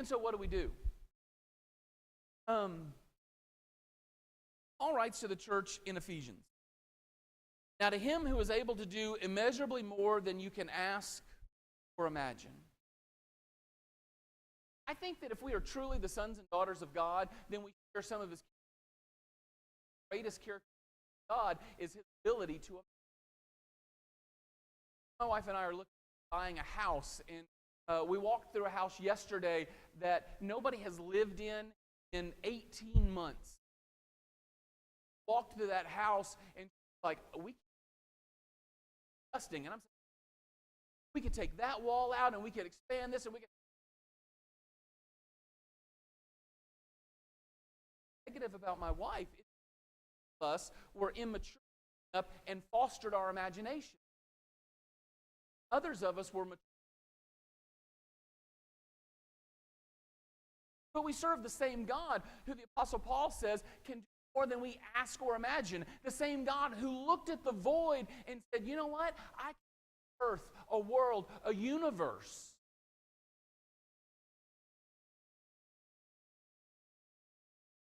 And so what do? Paul writes to the church in Ephesians. Now to him who is able to do immeasurably more than you can ask or imagine. I think that if we are truly the sons and daughters of God, then we share some of his greatest characteristics of God is his ability to. My wife and I are looking at buying a house, and we walked through a house yesterday that nobody has lived in 18 months. Walked through that house and like we disgusting, and I'm saying we could take that wall out and we could expand this and we could. Negative about my wife is us were immature enough and fostered our imagination. Others of us were mature. But we serve the same God who the Apostle Paul says can do more than we ask or imagine. The same God who looked at the void and said, you know what? I can make earth, a world, a universe.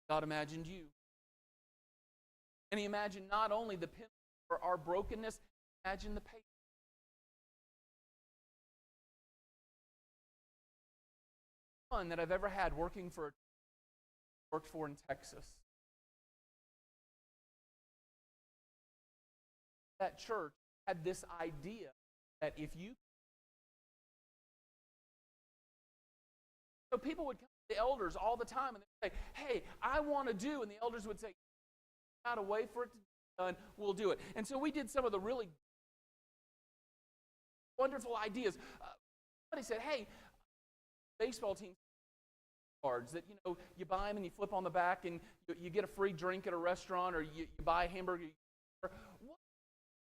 God imagined you. And he imagined not only the penalty for our brokenness, he imagined the payment. Fun that I've ever had working for worked for in Texas. That church had this idea that if you so people would come to the elders all the time and they'd say, hey, I want to do, and the elders would say, not a way for it to be done, we'll do it. And so we did some of the really wonderful ideas. Somebody said, hey, baseball team cards that, you buy them and you flip on the back and you get a free drink at a restaurant, or you buy a hamburger. What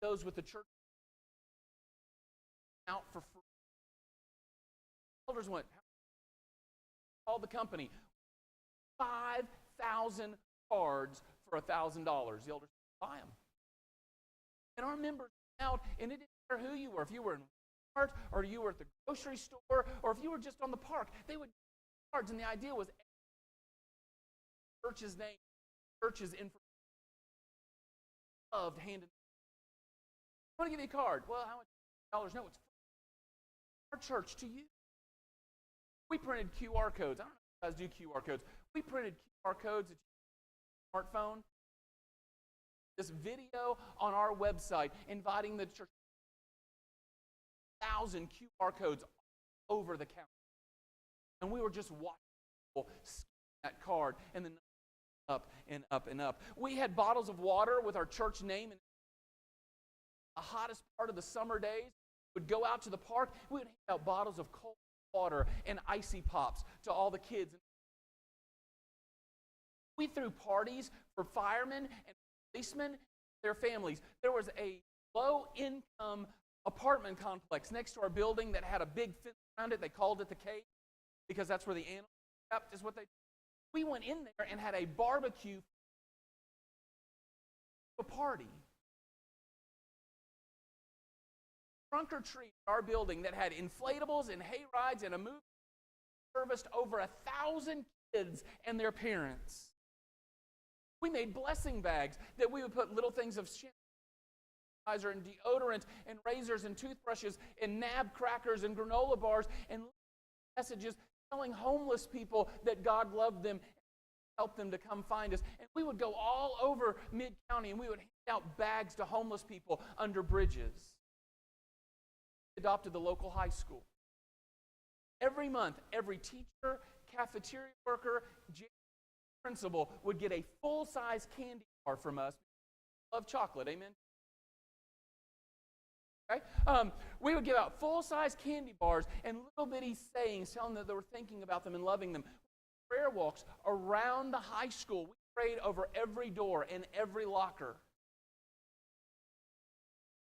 those with the church out for free? Elders went, called the company, 5,000 cards for $1,000. The elders said, buy them. And our members went out, and it didn't matter who you were. If you were in Walmart, or you were at the grocery store, or if you were just on the park, they would get cards. And the idea was church's name, church's information, loved handed. I want to give you a card. Well, how much dollars? No, it's our church to you. We printed QR codes. I don't know if you guys do QR codes. We printed QR codes at your smartphone. This video on our website inviting the church. 1,000 QR codes over the counter. And we were just watching people scan that card and then up and up and up. We had bottles of water with our church name in the hottest part of the summer days. We'd go out to the park. We would hand out bottles of cold water and icy pops to all the kids. We threw parties for firemen and policemen and their families. There was a low-income apartment complex next to our building that had a big fence around it. They called it the cave because that's where the animals kept, is what they. We went in there and had a barbecue, a party. Trunk or treat at our building that had inflatables and hay rides and a movie serviced over 1,000 kids and their parents. We made blessing bags that we would put little things of sanitizer and deodorant and razors and toothbrushes and nab crackers and granola bars and messages telling homeless people that God loved them and helped them to come find us. And we would go all over Mid-County and we would hand out bags to homeless people under bridges. We adopted the local high school. Every month, every teacher, cafeteria worker, principal would get a full-size candy bar from us. Love chocolate, amen? Okay? We would give out full-size candy bars and little bitty sayings telling them that they were thinking about them and loving them. Prayer walks around the high school. We prayed over every door and every locker.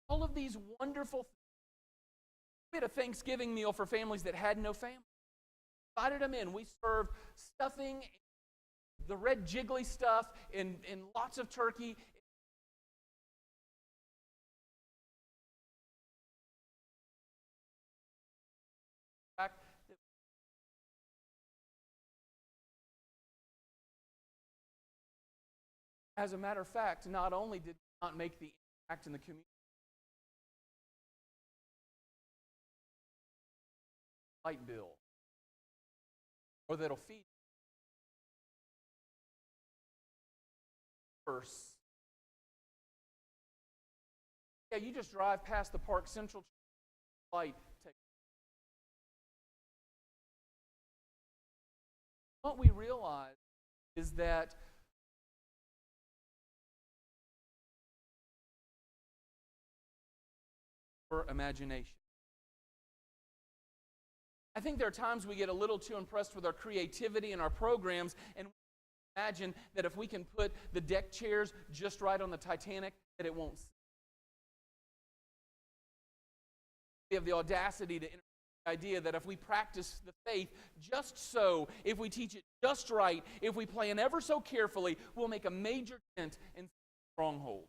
All of these wonderful things. We had a Thanksgiving meal for families that had no family. Invited them in. We served stuffing, the red jiggly stuff, and lots of turkey. As a matter of fact, not only did we not make the impact in the community, light bill, or that'll feed first. Yeah, you just drive past the Park Central light. What we realize is that for imagination. I think there are times we get a little too impressed with our creativity and our programs, and imagine that if we can put the deck chairs just right on the Titanic, that it won't. We have the audacity to introduce the idea that if we practice the faith just so, if we teach it just right, if we plan ever so carefully, we'll make a major dent in stronghold.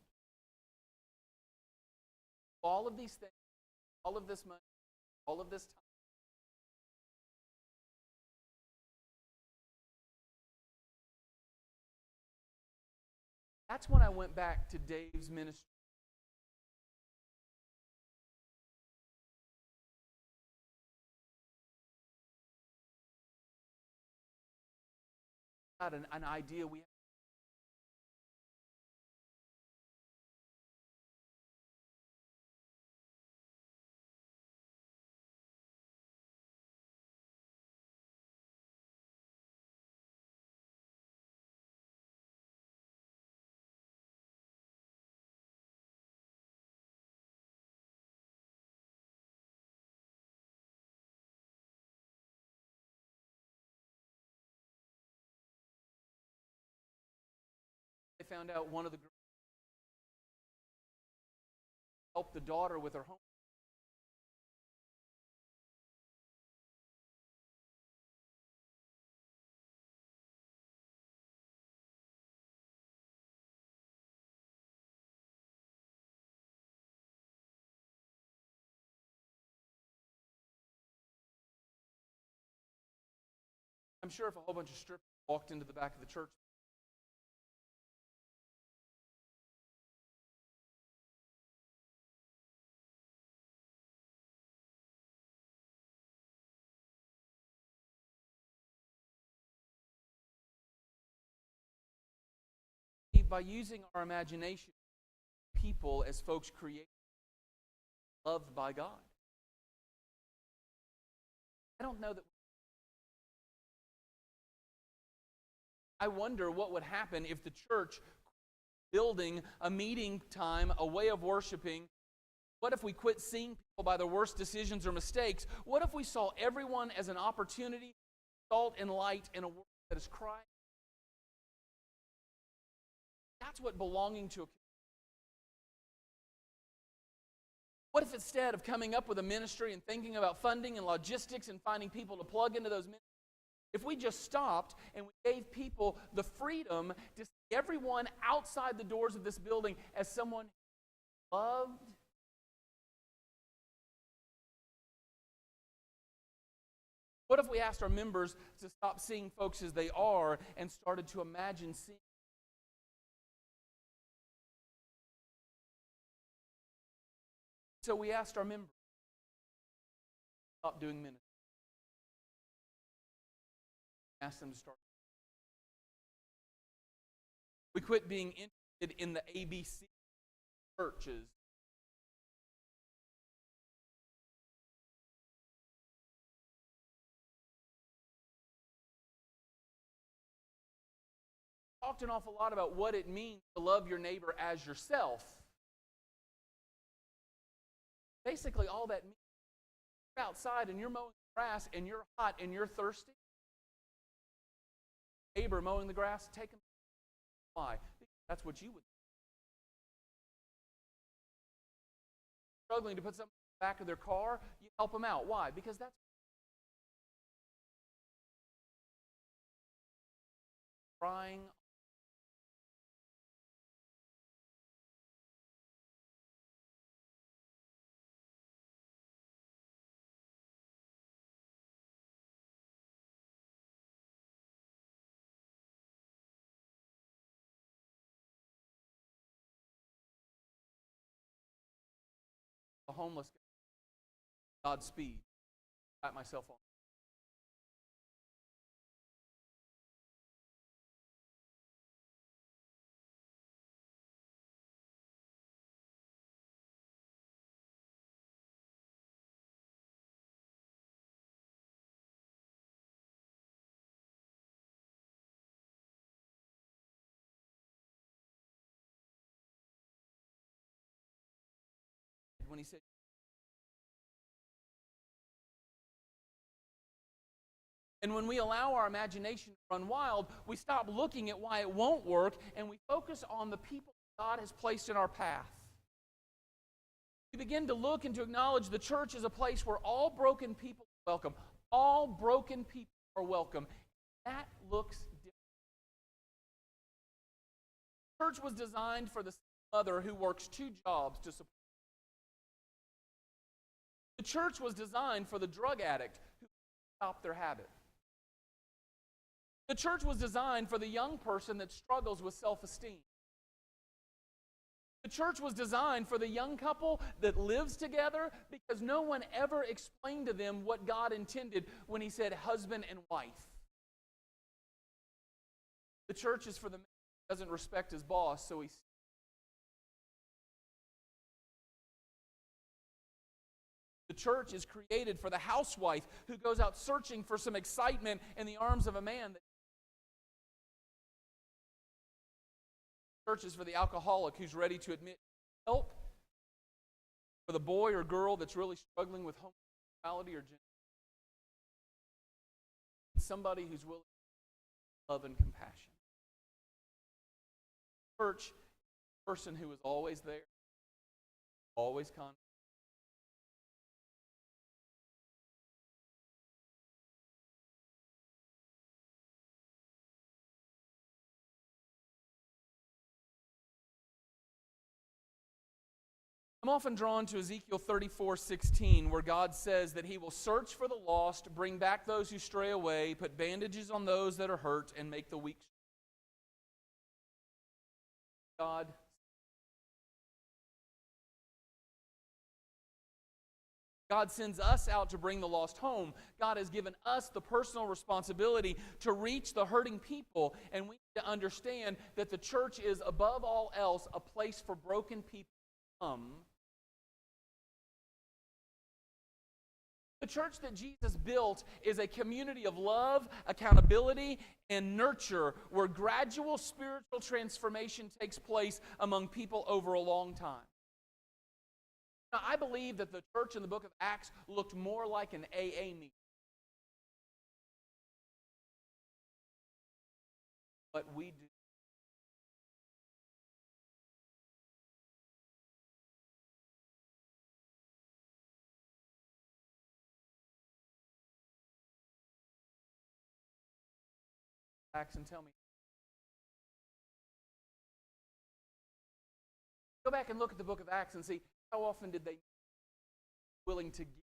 All of these things, all of this money, all of this time. That's when I went back to Dave's ministry. Not an idea we have. They found out one of the girls helped the daughter with her home. I'm sure if a whole bunch of strippers walked into the back of the church, by using our imagination, people as folks create, loved by God. I don't know that. I wonder what would happen if the church building a meeting time, a way of worshiping. What if we quit seeing people by their worst decisions or mistakes? What if we saw everyone as an opportunity, salt and light in a world that is crying? That's what belonging to a community. What if instead of coming up with a ministry and thinking about funding and logistics and finding people to plug into those ministries, if we just stopped and we gave people the freedom to see everyone outside the doors of this building as someone loved? What if we asked our members to stop seeing folks as they are and started to imagine seeing? So we asked our members to stop doing ministry. Asked them to start. We quit being interested in the ABC churches. Talked an awful lot about what it means to love your neighbor as yourself. Basically, all that means you're outside and you're mowing the grass and you're hot and you're thirsty. Neighbor mowing the grass, take them. Why? Because that's what you would do. Struggling to put something in the back of their car, you help them out. Why? Because that's crying homeless guy. Godspeed. Pat myself on. When he said, and when we allow our imagination to run wild, we stop looking at why it won't work, and we focus on the people God has placed in our path. We begin to look and to acknowledge the church is a place where all broken people are welcome. All broken people are welcome. That looks different. The church was designed for the mother who works 2 jobs to support. The church was designed for the drug addict who stopped their habit. The church was designed for the young person that struggles with self-esteem. The church was designed for the young couple that lives together because no one ever explained to them what God intended when he said husband and wife. The church is for the man who doesn't respect his boss, so he The church is created for the housewife who goes out searching for some excitement in the arms of a man. The church is for the alcoholic who's ready to admit help, for the boy or girl that's really struggling with homosexuality or gender. Somebody who's willing to love and compassion. Church, a person who is always there, always confident. I'm often drawn to Ezekiel 34:16, where God says that he will search for the lost, bring back those who stray away, put bandages on those that are hurt, and make the weak strong. God sends us out to bring the lost home. God has given us the personal responsibility to reach the hurting people, and we need to understand that the church is, above all else, a place for broken people to come. The church that Jesus built is a community of love, accountability, and nurture where gradual spiritual transformation takes place among people over a long time. Now, I believe that the church in the book of Acts looked more like an AA meeting. But we do. Acts and tell me. Go back and look at the book of Acts and see how often did they willing to give.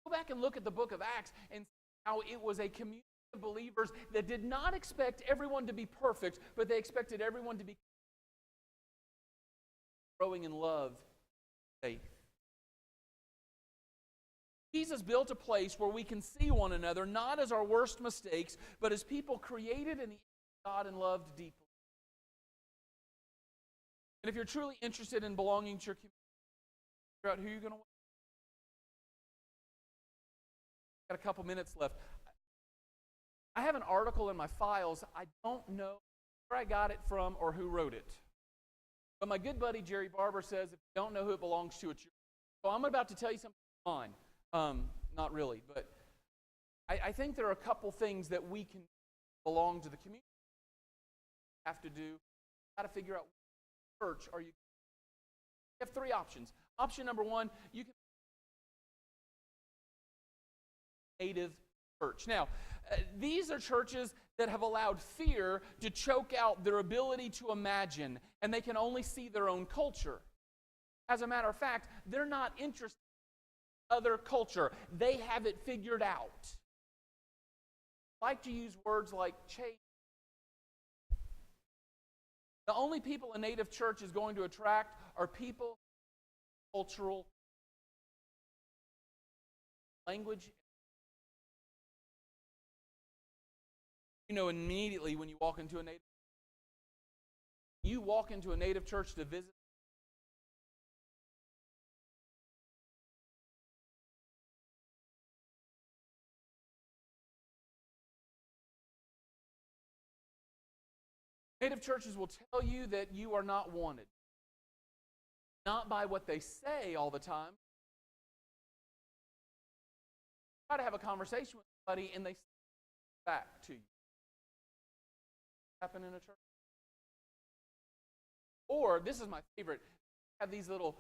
Go back and look at the book of Acts and see how it was a community of believers that did not expect everyone to be perfect, but they expected everyone to be growing in love, faith. Jesus built a place where we can see one another not as our worst mistakes, but as people created in the image of God and loved deeply. And if you're truly interested in belonging to your community, figure out who you're going to work with. Got a couple minutes left. I have an article in my files. I don't know where I got it from or who wrote it. But my good buddy Jerry Barber says if you don't know who it belongs to, it's yours. So I'm about to tell you something mine. Not really, but I think there are a couple things that we can belong to the community. Have to do. How to figure out what church are you. You have 3 options. Option number 1, you can native church. Now, these are churches that have allowed fear to choke out their ability to imagine, and they can only see their own culture. As a matter of fact, they're not interested in other culture. They have it figured out. I like to use words like change. The only people a native church is going to attract are people, cultural, language. You know immediately when you walk into a native church to visit. Native churches will tell you that you are not wanted. Not by what they say all the time. Try to have a conversation with somebody and they say back to you. Happen in a church? Or, this is my favorite, have these little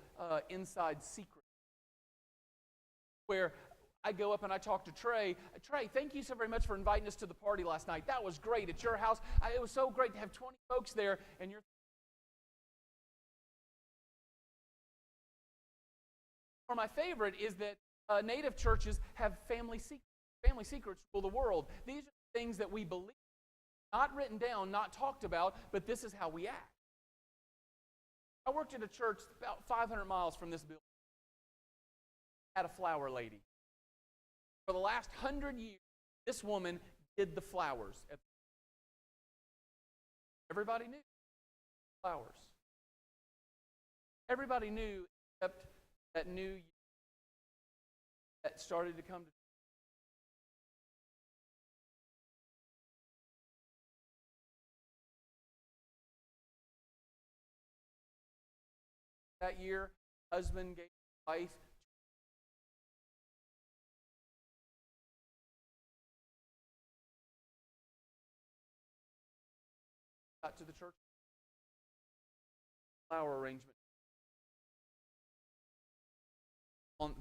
inside secrets where I go up and I talk to Trey. Trey, thank you so very much for inviting us to the party last night. That was great at your house. It was so great to have 20 folks there. And you're. Or my favorite is that native churches have family secrets. Family secrets rule the world. These are things that we believe, not written down, not talked about, but this is how we act. I worked at a church about 500 miles from this building. Had a flower lady. For the last 100 years, this woman did the flowers. Everybody knew flowers. Everybody knew except that new year that started to come to. That year, husband gave wife got to the church flower arrangement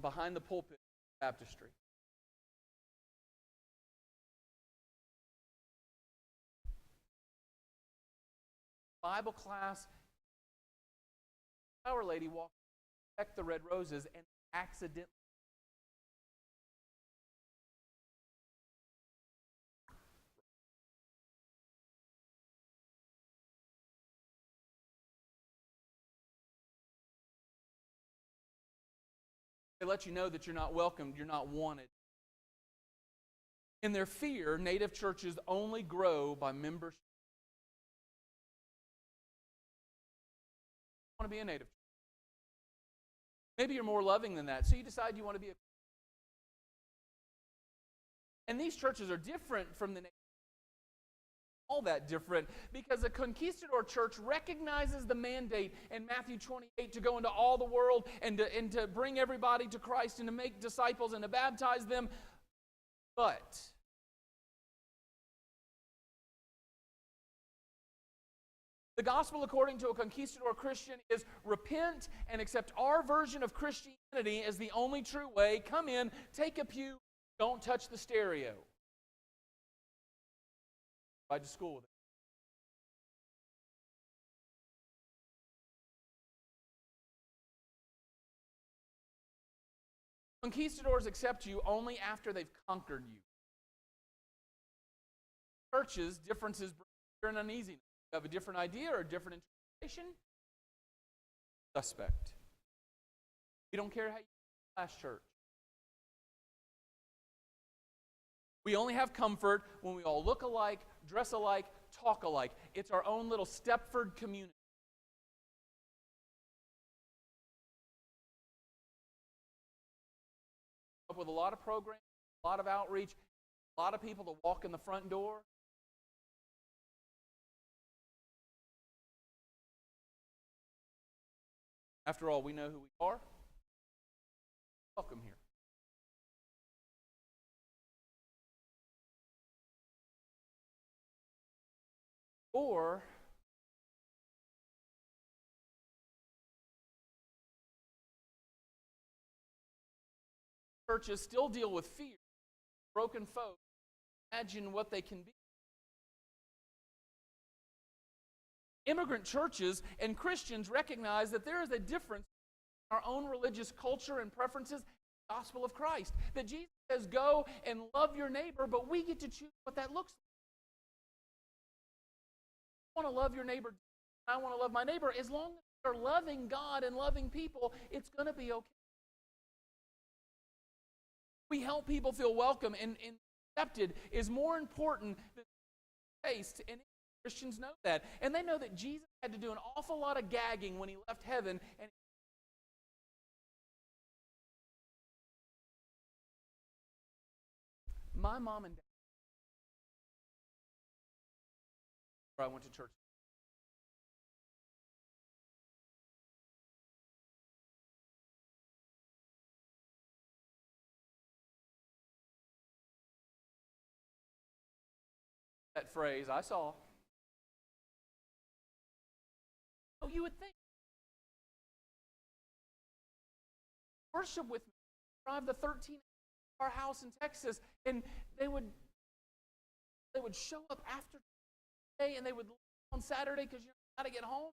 behind the pulpit baptistry. Bible class, flower lady walked, checked the red roses, and accidentally they let you know that you're not welcomed, you're not wanted. In their fear, native churches only grow by membership. You want to be a native church. Maybe you're more loving than that, so you decide you want to be a. And these churches are different from the native. All that different because a conquistador church recognizes the mandate in Matthew 28 to go into all the world and to bring everybody to Christ and to make disciples and to baptize them. But the gospel according to a conquistador Christian is repent and accept our version of Christianity as the only true way. Come in, take a pew, don't touch the stereo. Ride to school with it. Conquistadors accept you only after they've conquered you. Churches, differences bring fear and uneasiness. You have a different idea or a different interpretation? Suspect. We don't care how you last church. We only have comfort when we all look alike, dress alike, talk alike. It's our own little Stepford community. Up with a lot of programs, a lot of outreach, a lot of people to walk in the front door. After all, we know who we are. Welcome here. Or churches still deal with fear, broken folk. Imagine what they can be. Immigrant churches and Christians recognize that there is a difference in our own religious culture and preferences, the gospel of Christ. That Jesus says, go and love your neighbor, but we get to choose what that looks like. I want to love your neighbor. I want to love my neighbor as long as are loving God and loving people, it's going to be okay. We help people feel welcome and accepted is more important than taste, and Christians know that. And they know that Jesus had to do an awful lot of gagging when he left heaven. And my mom and dad, where I went to church, that phrase, I saw. Oh, you would think. Worship with me. Drive the 13 our house in Texas, and they would show up after day, and they would leave on Saturday because you know how to get home.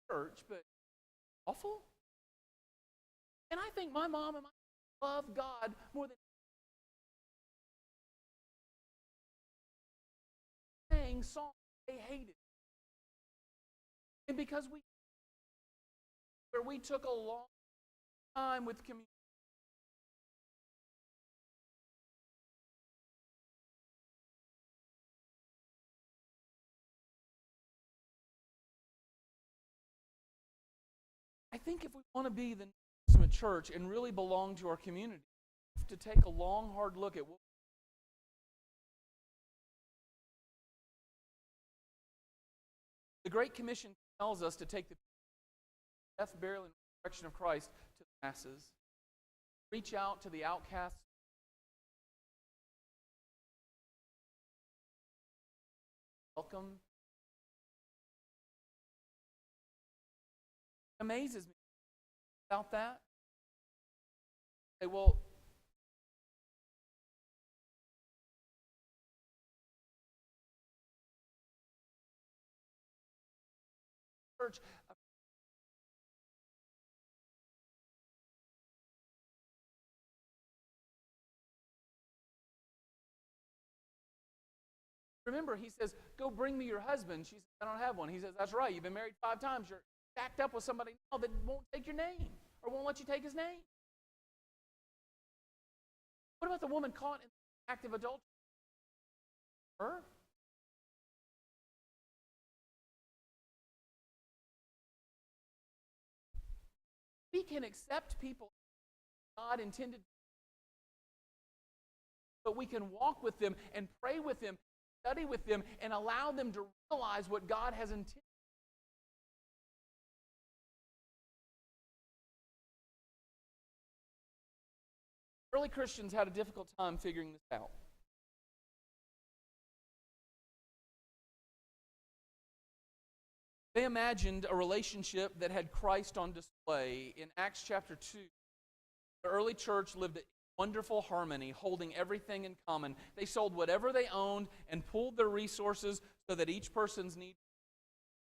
Church, but awful. And I think my mom and my love God more than sang songs they hated. And because we took a long time with community. I think if we want to be the New Testament church and really belong to our community, we have to take a long, hard look at what the Great Commission tells us to take the death, burial, and resurrection of Christ to the masses. Reach out to the outcasts. Welcome. It amazes me about that. Say, well, church, remember, he says, go bring me your husband. She says, I don't have one. He says, that's right. You've been married 5 times. You're stacked up with somebody now that won't take your name or won't let you take his name. What about the woman caught in active adultery? Her? We can accept people God intended, but we can walk with them and pray with them, study with them, and allow them to realize what God has intended. Early Christians had a difficult time figuring this out. They imagined a relationship that had Christ on display. In Acts chapter 2, the early church lived in wonderful harmony, holding everything in common. They sold whatever they owned and pooled their resources so that each person's need.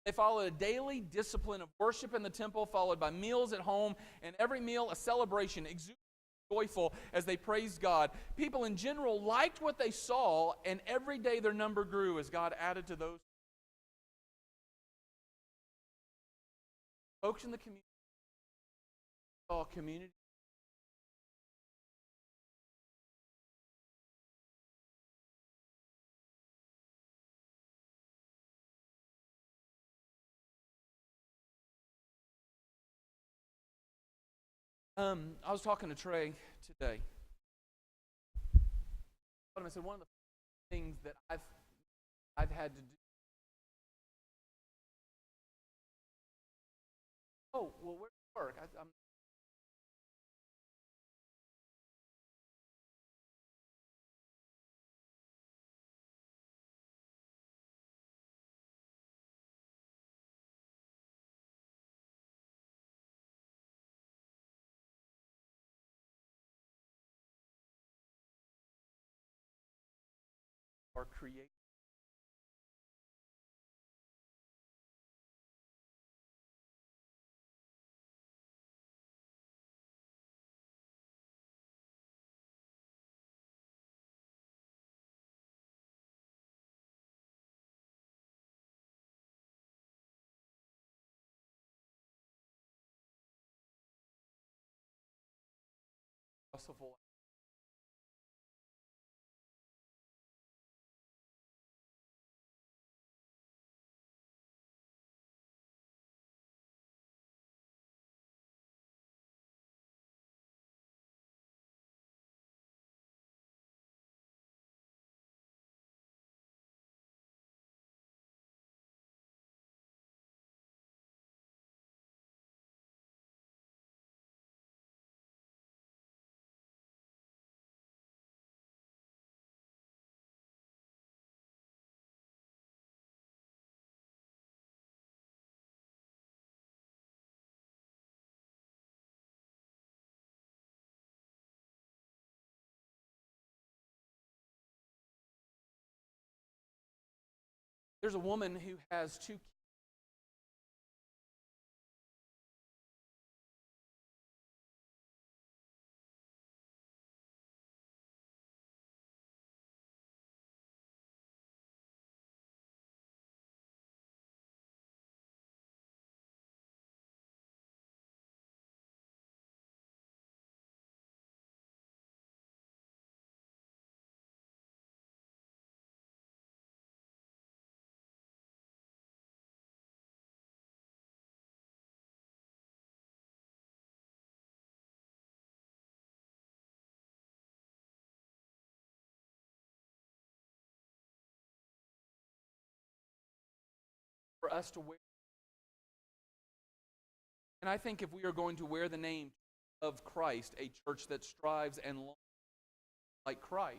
They followed a daily discipline of worship in the temple, followed by meals at home, and every meal a celebration, exuberant, joyful as they praised God. People in general liked what they saw, and every day their number grew as God added to those. Folks in the community saw a community. I was talking to Trey today. I said one of the things that I've had to do. Oh, well, where do you work? I'm or create. merciful. There's a woman who has two kids. For us to wear. And I think if we are going to wear the name of Christ, a church that strives and longs like Christ,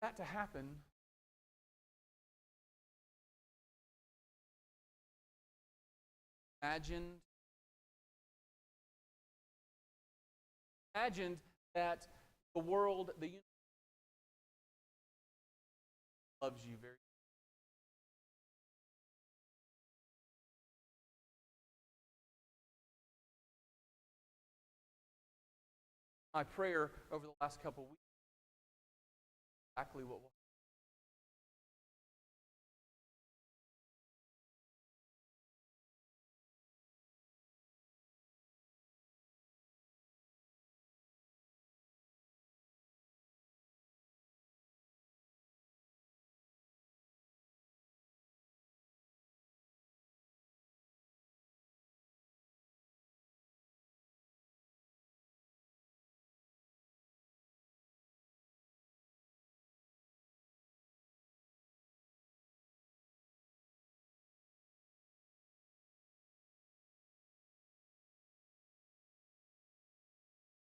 that to happen, imagined that the world, the universe loves you very. My prayer over the last couple of weeks, exactly what will